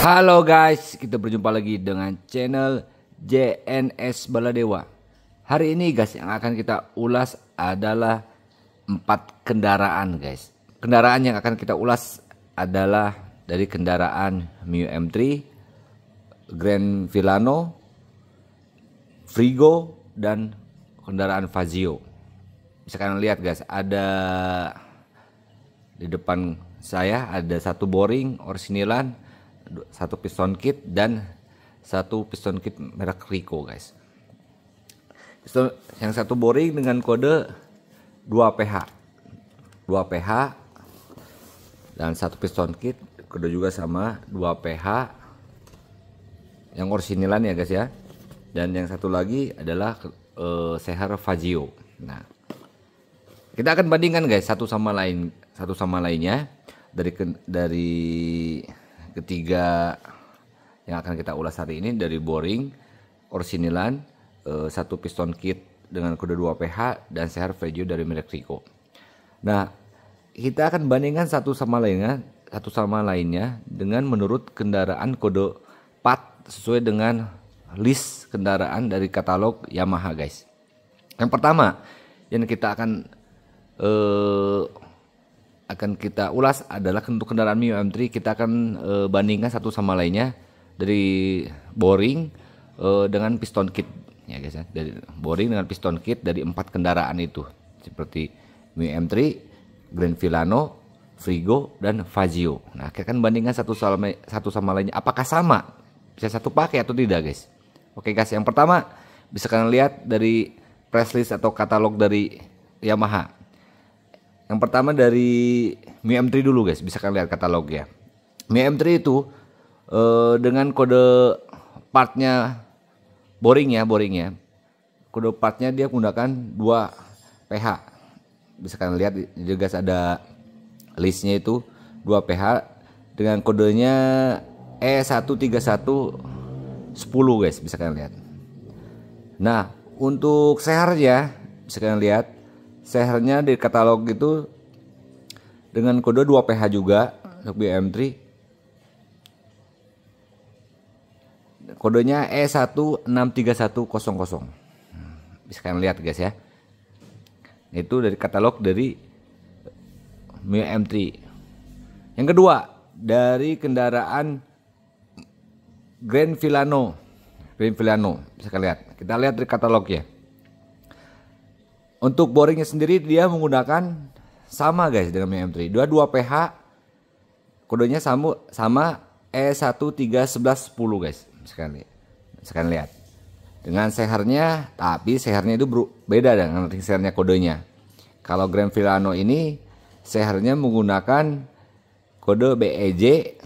Halo guys, kita berjumpa lagi dengan channel JNS Baladewa. Hari ini guys, yang akan kita ulas adalah 4 kendaraan guys. Kendaraan yang akan kita ulas adalah dari kendaraan Mio M3, Grand Filano, Frigo, dan kendaraan Fazio. Bisa kalian lihat guys, ada di depan saya ada satu boring orsinilan, satu piston kit, dan satu piston kit merek Rico guys. Piston yang satu boring dengan kode 2PH dan satu piston kit kode juga sama 2PH yang orsinilan ya guys ya. Dan yang satu lagi adalah Sehar Fazio. Nah, kita akan bandingkan guys satu sama lainnya dari ketiga yang akan kita ulas hari ini, dari boring orsinilan, satu piston kit dengan kode 2PH, dan Sehar Fazio dari merek Rico. Nah, kita akan bandingkan satu sama lainnya dengan menurut kendaraan kode part sesuai dengan list kendaraan dari katalog Yamaha guys. Yang pertama yang kita akan kita ulas adalah untuk kendaraan Mio M3. Kita akan bandingkan satu sama lainnya dari boring dengan piston kit ya guys ya. Dari boring dengan piston kit dari 4 kendaraan itu, seperti Mio M3, Grand Filano, Frigo, dan Fazio. Nah, kita akan bandingkan satu sama lainnya apakah sama, bisa satu pakai atau tidak guys. Oke guys, yang pertama bisa kalian lihat dari press list atau katalog dari Yamaha. Yang pertama dari Mio M3 dulu guys, bisa kalian lihat katalognya. Mio M3 itu dengan kode partnya boringnya, kode partnya dia menggunakan 2PH. Bisa kalian lihat juga ada listnya itu 2PH dengan kodenya E13110 guys, bisa kalian lihat. Nah, untuk seharnya bisa kalian lihat, seharnya di katalog itu dengan kode 2PH juga untuk Mio M3. Kodenya E16310. Bisa kalian lihat guys ya. Itu dari katalog dari Mio M3. Yang kedua, dari kendaraan Grand Filano. Bisa kalian lihat. Kita lihat dari katalognya. Untuk boringnya sendiri dia menggunakan sama guys dengan Mio M3. 2PH, kodenya sama E13110 guys. Sekalian lihat. Dengan seharnya, tapi seharnya itu beda dengan seharnya kodenya. Kalau Grand Filano ini seharnya menggunakan kode BEJ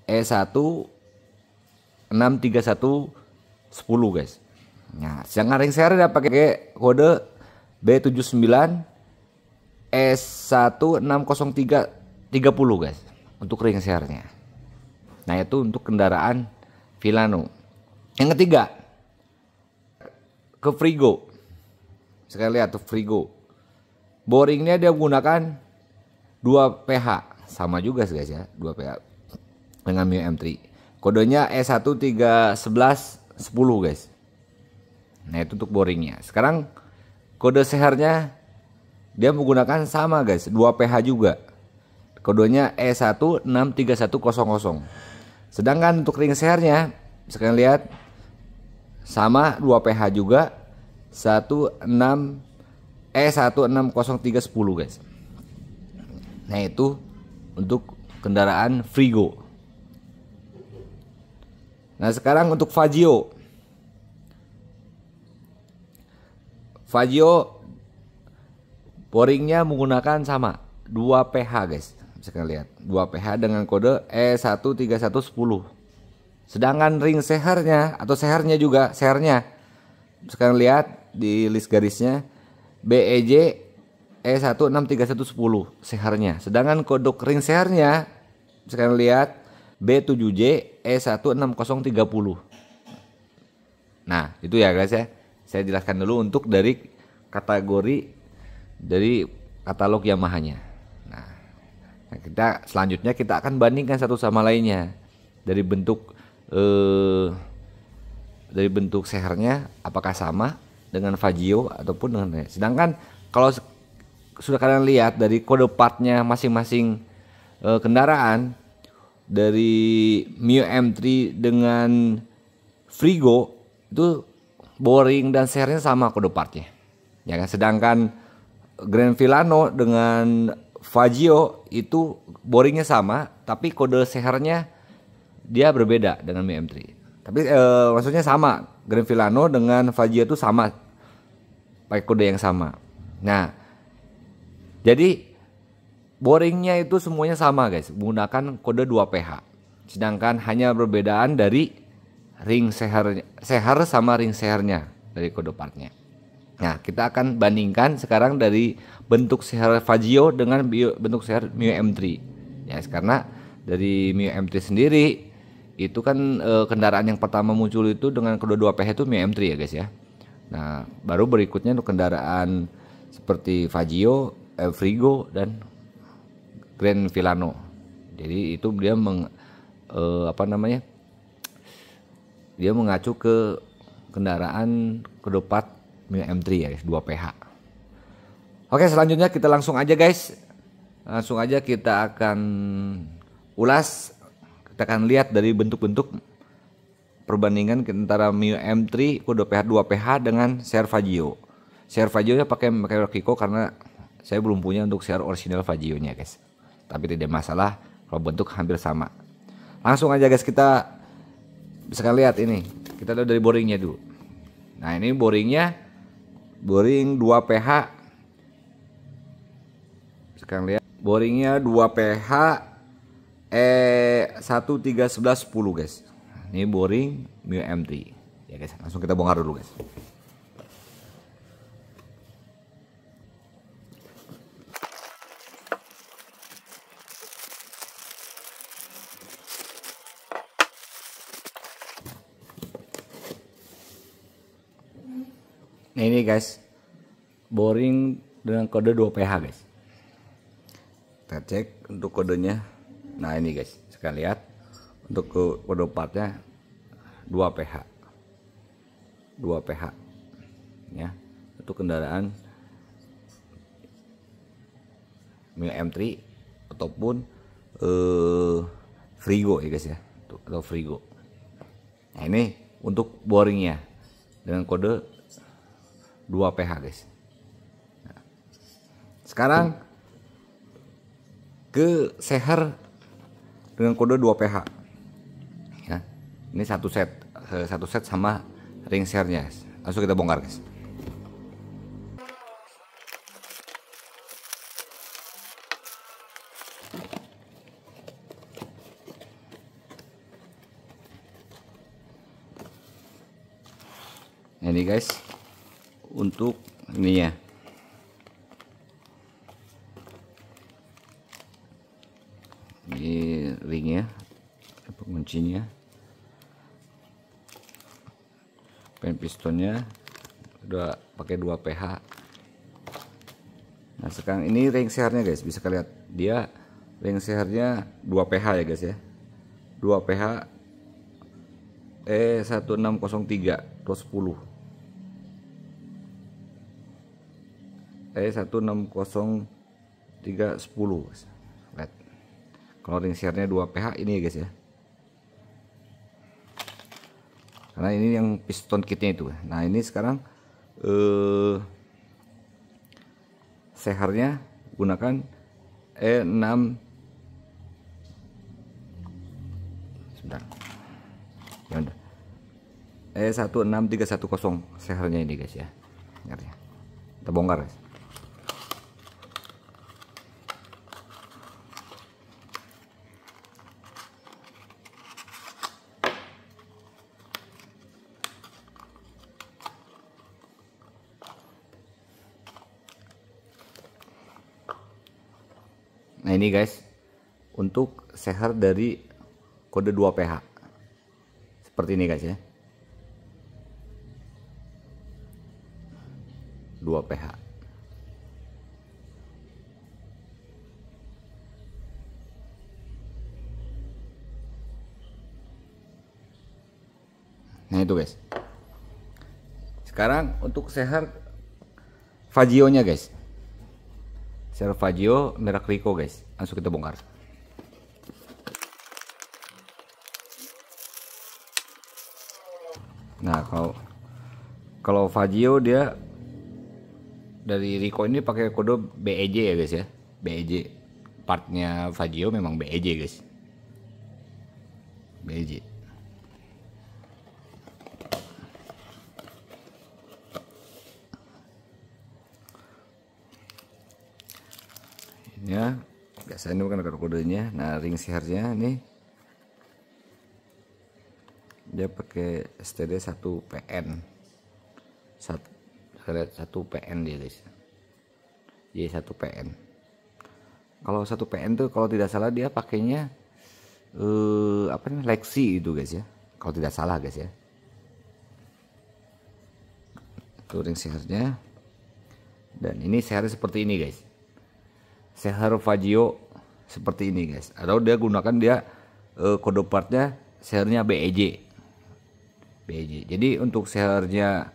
E16310 guys. Nah, sedangkan ring seher dia pakai kode B79 S16030 guys untuk ring sehernya. Nah, itu untuk kendaraan Filano. Yang ketiga ke Frigo. Sekali lihat tuh Frigo. Boringnya dia menggunakan 2PH, sama juga guys ya, 2PH dengan Mio M3. Kodenya E13110 guys. Nah, itu untuk boringnya. Sekarang kode seharnya dia menggunakan sama guys, 2PH juga. Kodenya E16310. Sedangkan untuk ring seharnya bisa kalian lihat sama 2PH juga, E16030 guys. Nah, itu untuk kendaraan Frigo. Nah, sekarang untuk Fazio. Boringnya menggunakan sama 2PH guys. Bisa kalian lihat 2PH dengan kode E13110. Sedangkan ring seharnya atau seharnya bisa kalian lihat di list garisnya BEJ E16310 seharnya. Sedangkan kode ring seharnya bisa kalian lihat B7J E16030. Nah, itu ya guys ya. Saya jelaskan dulu untuk dari kategori dari katalog Yamaha-nya. Nah, selanjutnya kita akan bandingkan satu sama lainnya. dari bentuk sehernya apakah sama dengan Fagio ataupun dengan, sedangkan kalau sudah kalian lihat dari kode partnya masing-masing kendaraan, dari Mio M3 dengan Frigo itu boring dan sehernya sama kode partnya, ya kan. Sedangkan Grand Filano dengan Fagio itu boringnya sama, tapi kode sehernya dia berbeda dengan Mio M3. Tapi maksudnya sama, Grand Filano dengan Fagio itu sama, pakai kode yang sama. Nah, jadi boringnya itu semuanya sama guys, menggunakan kode 2PH. Sedangkan hanya perbedaan dari ring seher sama ring sehernya dari kode partnya. Nah, kita akan bandingkan sekarang dari bentuk seher Fagio dengan bentuk seher Mio M3. Ya, karena dari Mio M3 sendiri itu kan kendaraan yang pertama muncul itu dengan kode 2PH itu Mio M3 ya guys ya. Nah, baru berikutnya untuk kendaraan seperti Fagio, Frigo dan Grand Filano. Jadi itu dia dia mengacu ke kendaraan kode part Mio M3 ya guys, 2PH. Oke, selanjutnya kita langsung aja guys. Langsung aja kita akan ulas. Kita akan lihat dari bentuk-bentuk perbandingan antara Mio M3 kode 2PH dengan seher Fagio. Seher Fagio-nya pakai Rokiko karena saya belum punya untuk seher original Fagio-nya guys. Tapi tidak masalah kalau bentuk hampir sama. Langsung aja guys, kita bisa lihat ini. Kita lihat dari boringnya dulu. Nah, ini boring 2PH. Sekarang lihat boringnya 2PH 131110 guys. Ini boring Mio M3 ya guys. Langsung kita bongkar dulu guys. Nah, ini guys, boring dengan kode 2PH guys. Kita cek untuk kodenya. Nah, ini guys, sekalian lihat untuk kode partnya 2PH. 2PH ya. Itu kendaraan Mio M3 ataupun Frigo ya guys ya. Atau Frigo. Nah, ini untuk boringnya dengan kode 2PH guys. Nah, sekarang ke seher dengan kode 2PH ya. Ini satu set sama ring sehernya. Langsung kita bongkar guys. Nah, ini guys untuk ininya. Ini ringnya, penguncinya, pen pistonnya udah pakai 2PH. Nah, sekarang ini ring sehernya guys, bisa kalian lihat dia ring sehernya 2PH ya guys ya. 2PH E1603/10 E1603/10. Lihat. Kalau ring sehernya 2PH ini ya guys ya. Karena ini yang piston kitnya itu. Nah, ini sekarang sehernya gunakan E6 sebentar. Ya udah. E16310 sehernya ini guys ya. Ingat ya. Kita bongkar guys. Nah, ini guys untuk seher dari kode 2PH seperti ini guys ya. 2PH. Nah itu guys. Sekarang untuk seher Fagio nya guys. Seher Fagio merek Rico guys. Langsung kita bongkar. Nah kalau Fagio dia dari Rico ini pakai kode BEJ ya guys ya. BEJ. Partnya Fagio memang BEJ guys. BEJ. Ya, biasanya ini bukan ada kodenya. Nah, ring sehernya nih dia pakai STD 1 PN. 1 PN dia guys. Y1 PN. Kalau 1 PN tuh kalau tidak salah dia pakainya apa namanya? Lexi itu guys ya. Kalau tidak salah guys ya. Itu ring sehernya. Dan ini sehernya seperti ini guys. Seher Fagio seperti ini guys. Atau dia gunakan kode partnya sehernya BEJ. BEJ. Jadi untuk sehernya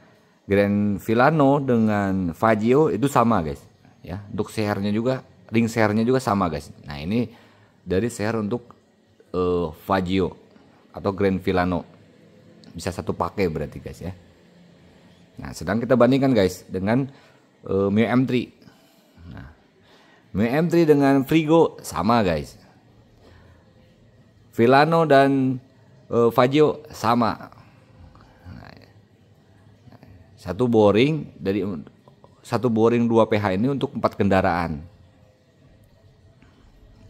Grand Filano dengan Fagio itu sama guys. Ya, untuk sehernya juga, ring sehernya juga sama guys. Nah ini dari seher untuk Fagio atau Grand Filano. Bisa satu pakai berarti guys ya. Nah sedang kita bandingkan guys dengan Mio M3. Nah, Mio M3 dengan Frigo sama guys. Filano dan Fagio sama. Satu boring 2 PH ini untuk 4 kendaraan.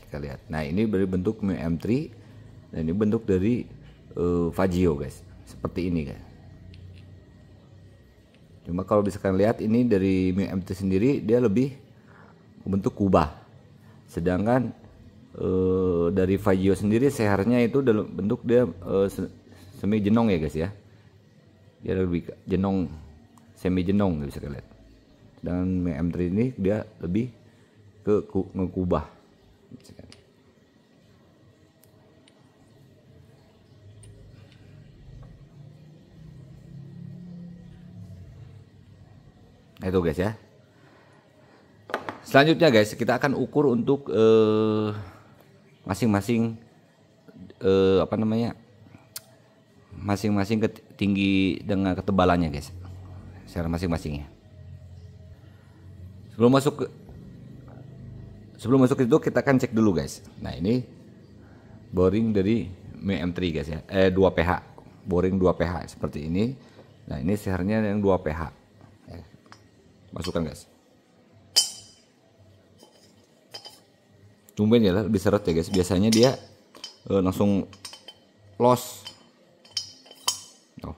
Kita lihat. Nah, ini dari bentuk Mio M3 dan ini bentuk dari Fagio guys. Seperti ini guys. Cuma kalau bisa kalian lihat ini dari Mio M3 sendiri dia lebih bentuk kubah. Sedangkan dari Fagio sendiri sehernya itu dalam bentuk dia semi jenong ya guys ya. Dia lebih jenong, semi jenong bisa kalian lihat. Dan Mio M3 ini dia lebih ke ngekubah. Nah, itu guys ya. Selanjutnya guys kita akan ukur untuk masing-masing apa namanya, masing-masing tinggi dengan ketebalannya guys, secara masing-masingnya. Sebelum masuk itu kita akan cek dulu guys. Nah ini boring dari Mio M3 guys ya, 2 PH, boring 2 PH seperti ini. Nah ini sehernya yang 2 PH. Masukkan guys. Tumben ya lebih seret ya guys. Biasanya dia langsung los. Oh,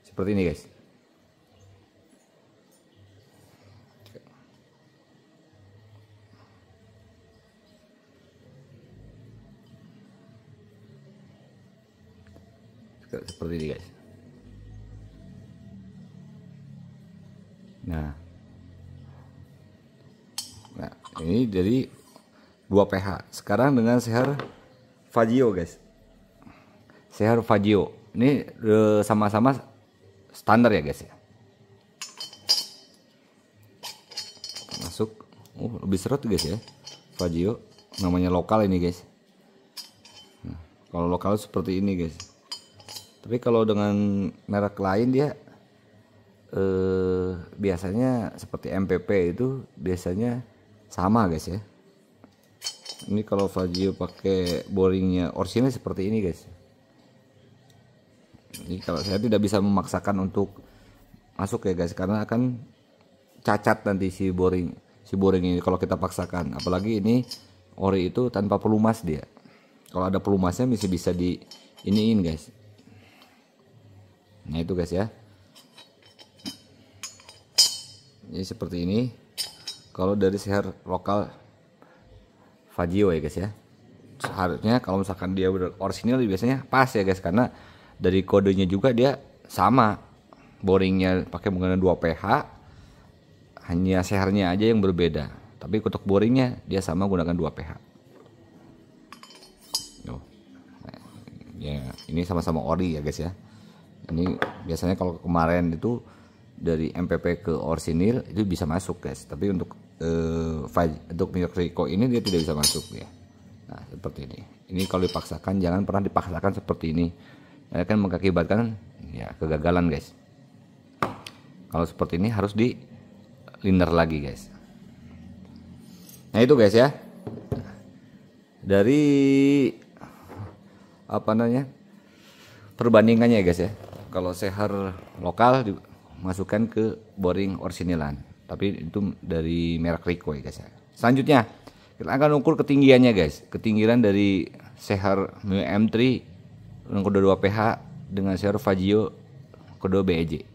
seperti ini guys. Seperti ini guys. Nah ini dari 2 PH. Sekarang dengan seher Fagio guys. Seher Fagio ini sama-sama standar ya guys ya. Masuk. Lebih seret guys ya. Fagio namanya lokal ini guys. Nah, kalau lokal seperti ini guys. Tapi kalau dengan merek lain dia biasanya seperti MPP itu biasanya sama guys ya. Ini kalau Fagio pakai boringnya orisinil seperti ini guys. Ini kalau saya tidak bisa memaksakan untuk masuk ya guys, karena akan cacat nanti si boring ini kalau kita paksakan. Apalagi ini ori itu tanpa pelumas dia. Kalau ada pelumasnya bisa di iniin guys. Nah itu guys ya. Jadi seperti ini. Kalau dari seher lokal Fagio ya guys ya. Seharusnya kalau misalkan dia orisinil biasanya pas ya guys, karena dari kodenya juga dia sama. Boringnya pakai menggunakan 2 PH. Hanya sehernya aja yang berbeda. Tapi untuk boringnya dia sama gunakan 2 PH. Ya, ini sama-sama ori ya guys ya. Ini biasanya kalau kemarin itu dari MPP ke orsinil itu bisa masuk guys, tapi untuk untuk minyak Rico ini dia tidak bisa masuk ya. Nah seperti ini. Ini kalau dipaksakan, jangan pernah dipaksakan seperti ini, akan mengakibatkan ya kegagalan guys. Kalau seperti ini harus di liner lagi guys. Nah itu guys ya, dari apa namanya perbandingannya ya guys ya. Kalau seher lokal dimasukkan ke boring orsinilan, tapi itu dari merek Rico ya guys ya. Selanjutnya kita akan ukur ketinggiannya guys, ketinggian dari seher Mio M3 dengan kode 2 PH dengan seher Fagio kode BEJ.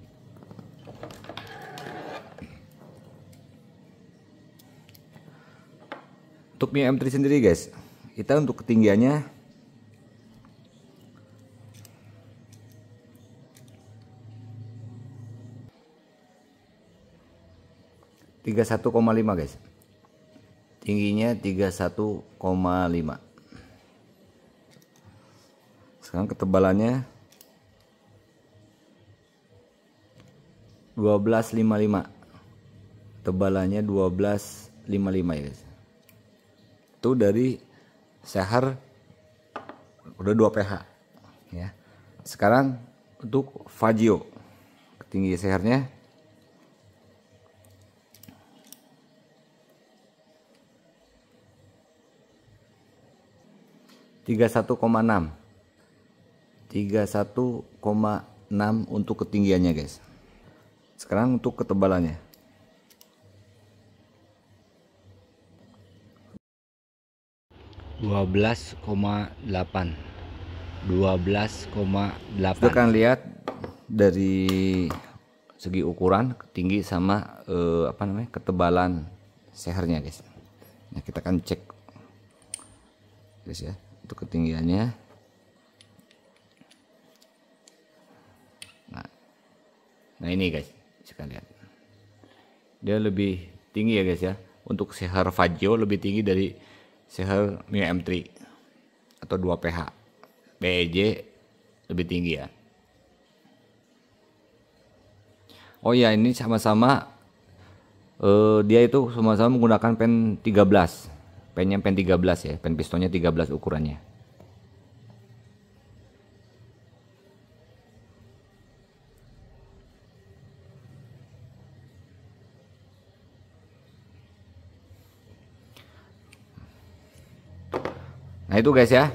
Untuk Mio M3 sendiri guys, kita untuk ketinggiannya 31,5 guys, tingginya 31,5. Sekarang ketebalannya 12,55, tebalannya 12,55 ya guys. Itu dari seher udah 2 PH ya. Sekarang untuk Fagio, tinggi sehernya 31,6 untuk ketinggiannya guys. Sekarang untuk ketebalannya 12,8. Sudah kan lihat dari segi ukuran, tinggi sama apa namanya ketebalan sehernya guys. Nah kita akan cek guys ya untuk ketinggiannya. Nah ini guys, bisa lihat dia lebih tinggi ya guys ya. Untuk seher Fagio lebih tinggi dari seher Mio M3 atau 2 PH. BEJ lebih tinggi ya. Oh ya, ini sama-sama dia itu sama-sama menggunakan pen 13. Pennya pen 13 ya, pen pistonnya 13 ukurannya. Nah itu guys ya,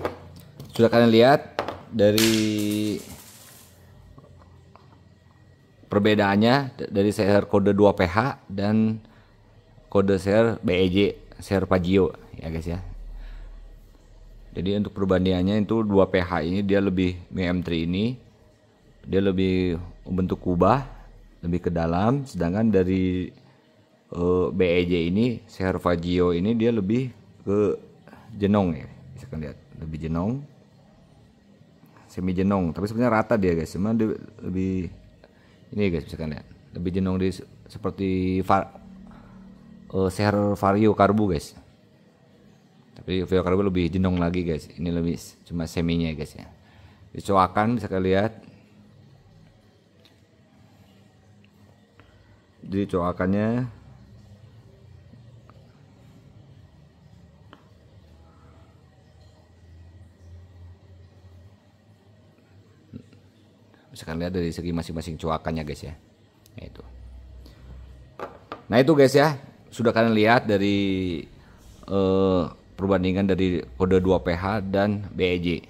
sudah kalian lihat dari perbedaannya dari seher kode 2 PH dan kode seher BEJ, seher Fagio ya guys ya. Jadi untuk perbandingannya itu 2 PH ini dia lebih, Mio M3 ini dia lebih membentuk kubah, lebih ke dalam, sedangkan dari BEJ ini, seher Fagio ini dia lebih ke jenong ya. Bisa kalian lihat lebih jenong, semi jenong, tapi sebenarnya rata dia guys. Cuma dia lebih ini guys, bisa kalian lihat lebih jenong di seperti seher Vario Karbu guys. Tapi Vario Karbu lebih jenong lagi guys. Ini lebih cuma seminya guys ya. Dicoakan bisa kalian lihat. Jadi coakannya bisa kalian lihat dari segi masing-masing coakannya guys ya. Nah itu guys ya, sudah kalian lihat dari perbandingan dari kode 2 PH dan BEJ.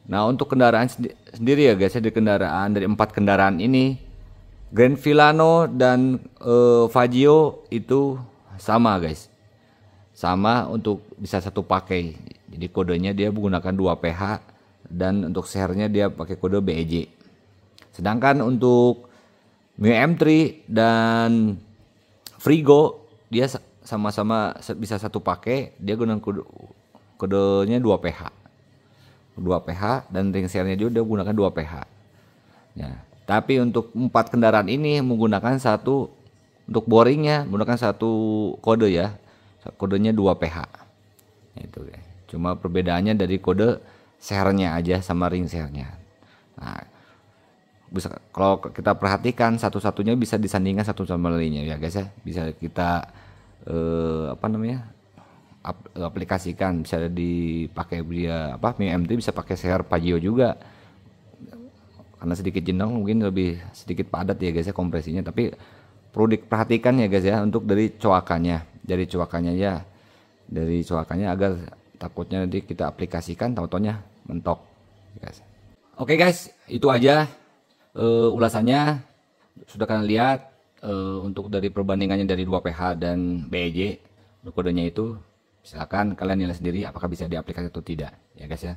Nah untuk kendaraan sendiri ya guys ya, di kendaraan dari 4 kendaraan ini, Grand Filano dan Fagio itu sama guys, sama untuk bisa satu pakai. Jadi kodenya dia menggunakan 2 PH dan untuk sehernya dia pakai kode BEJ. Sedangkan untuk Mio M3 dan Frigo dia sama-sama bisa satu pakai, dia gunakan kodenya 2 PH. 2 PH dan ring sehernya dia gunakan 2 PH. Ya, tapi untuk 4 kendaraan ini menggunakan satu, untuk boringnya menggunakan satu kode ya. Kodenya 2 PH. Itu ya. Cuma perbedaannya dari kode sehernya aja sama ring sehernya. Nah, bisa kalau kita perhatikan satu-satunya bisa disandingkan satu sama lainnya ya guys ya. Bisa kita aplikasikan, bisa dipakai dia Mio M3 bisa pakai seher Pagio juga. Karena sedikit jenong mungkin lebih sedikit padat ya guys ya kompresinya, tapi perlu diperhatikan ya guys ya untuk dari coakannya. Dari coakannya agar takutnya nanti kita aplikasikan tautonya mentok guys. Oke guys, itu aja ulasannya. Sudah kalian lihat untuk dari perbandingannya dari 2PH dan BEJ kodenya itu. Silakan kalian nilai sendiri apakah bisa diaplikasi atau tidak ya guys ya.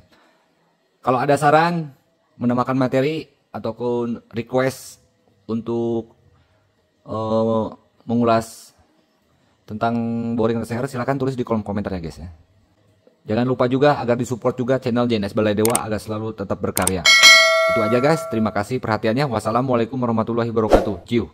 Kalau ada saran, menambahkan materi ataupun request untuk mengulas tentang boring reseher, silakan tulis di kolom komentar ya guys ya. Jangan lupa juga agar disupport juga channel JNS Balai Dewa agar selalu tetap berkarya. Itu aja guys, terima kasih perhatiannya. Wassalamualaikum warahmatullahi wabarakatuh. Ciu.